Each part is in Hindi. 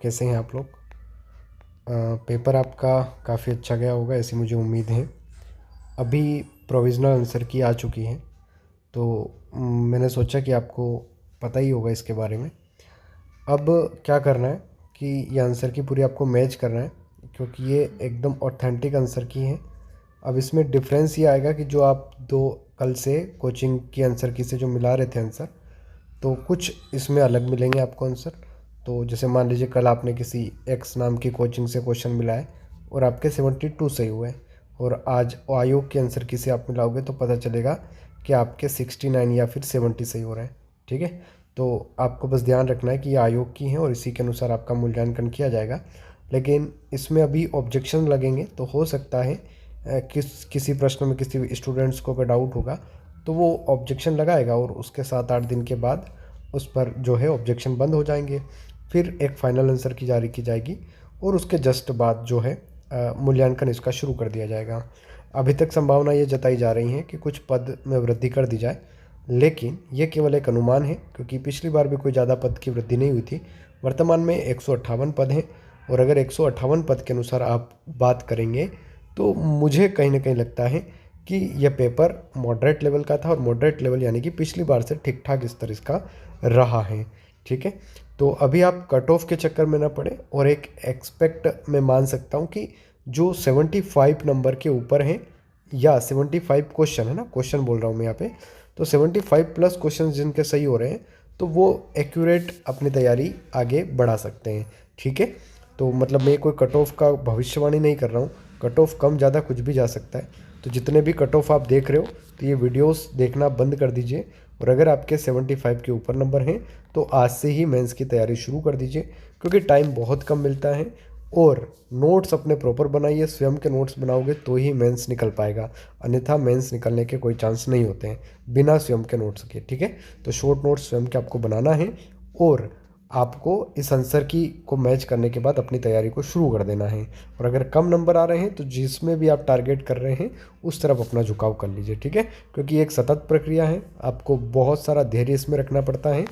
कैसे हैं आप लोग? पेपर आपका काफ़ी अच्छा गया होगा ऐसी मुझे उम्मीद है। अभी प्रोविज़नल आंसर की आ चुकी हैं, तो मैंने सोचा कि आपको पता ही होगा इसके बारे में। अब क्या करना है कि ये आंसर की पूरी आपको मैच करना है, क्योंकि ये एकदम ऑथेंटिक आंसर की है। अब इसमें डिफरेंस ये आएगा कि जो आप दो कल से कोचिंग की आंसर की से जो मिला रहे थे आंसर, तो कुछ इसमें अलग मिलेंगे आपको आंसर। तो जैसे मान लीजिए कल आपने किसी एक्स नाम की कोचिंग से क्वेश्चन मिला है और आपके 72 सही हुए हैं, और आज आयोग के आंसर की से आप मिलाओगे तो पता चलेगा कि आपके 69 या फिर 70 सही हो रहे हैं। ठीक है, तो आपको बस ध्यान रखना है कि ये आयोग की हैं और इसी के अनुसार आपका मूल्यांकन किया जाएगा। लेकिन इसमें अभी ऑब्जेक्शन लगेंगे, तो हो सकता है किसी प्रश्न में किसी स्टूडेंट्स को अगर डाउट होगा तो वो ऑब्जेक्शन लगाएगा और उसके 7-8 दिन के बाद उस पर जो है ऑब्जेक्शन बंद हो जाएंगे। फिर एक फाइनल आंसर की जारी की जाएगी और उसके जस्ट बाद जो है मूल्यांकन इसका शुरू कर दिया जाएगा। अभी तक संभावना ये जताई जा रही है कि कुछ पद में वृद्धि कर दी जाए, लेकिन ये केवल एक अनुमान है, क्योंकि पिछली बार भी कोई ज़्यादा पद की वृद्धि नहीं हुई थी। वर्तमान में 158 पद हैं, और अगर 158 पद के अनुसार आप बात करेंगे तो मुझे कहीं ना कहीं लगता है कि यह पेपर मॉडरेट लेवल का था, और मॉडरेट लेवल यानी कि पिछली बार से ठीक ठाक स्तर इसका रहा है। ठीक है, तो अभी आप कट ऑफ के चक्कर में ना पड़े, और एक एक्सपेक्ट मैं मान सकता हूँ कि जो 75 नंबर के ऊपर हैं, या 75 क्वेश्चन है ना, क्वेश्चन बोल रहा हूँ मैं यहाँ पे, तो 75 प्लस क्वेश्चन जिनके सही हो रहे हैं तो वो एक्यूरेट अपनी तैयारी आगे बढ़ा सकते हैं। ठीक है, तो मतलब मैं कोई कट ऑफ का भविष्यवाणी नहीं कर रहा हूँ, कट ऑफ कम ज़्यादा कुछ भी जा सकता है। तो जितने भी कट ऑफ आप देख रहे हो तो ये वीडियोस देखना बंद कर दीजिए, और अगर आपके 75 के ऊपर नंबर हैं तो आज से ही मेंस की तैयारी शुरू कर दीजिए, क्योंकि टाइम बहुत कम मिलता है। और नोट्स अपने प्रॉपर बनाइए, स्वयं के नोट्स बनाओगे तो ही मेंस निकल पाएगा, अन्यथा मेंस निकलने के कोई चांस नहीं होते हैं बिना स्वयं के नोट्स के। ठीक है, तो शॉर्ट नोट्स स्वयं के आपको बनाना है, और आपको इस आंसर की को मैच करने के बाद अपनी तैयारी को शुरू कर देना है। और अगर कम नंबर आ रहे हैं तो जिसमें भी आप टारगेट कर रहे हैं उस तरफ अपना झुकाव कर लीजिए। ठीक है, क्योंकि एक सतत प्रक्रिया है, आपको बहुत सारा धैर्य इसमें रखना पड़ता है,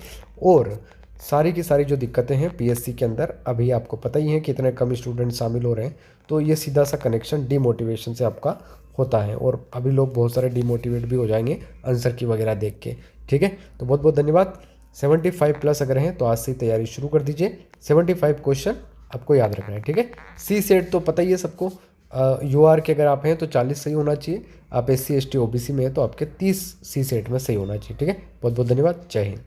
और सारी की सारी जो दिक्कतें हैं पीएससी के अंदर, अभी आपको पता ही है कि इतने कम स्टूडेंट शामिल हो रहे हैं, तो ये सीधा सा कनेक्शन डीमोटिवेशन से आपका होता है, और अभी लोग बहुत सारे डीमोटिवेट भी हो जाएंगे आंसर की वगैरह देख के। ठीक है, तो बहुत बहुत धन्यवाद। 75 प्लस अगर हैं तो आज से तैयारी शुरू कर दीजिए। 75 क्वेश्चन आपको याद रखना है। ठीक है, सी सेट तो पता ही है सबको, यूआर के अगर आप हैं तो 40 सही होना चाहिए, आप SC ST OBC में हैं तो आपके 30 सी सेट में सही होना चाहिए। ठीक है, बहुत बहुत धन्यवाद, जय हिंद।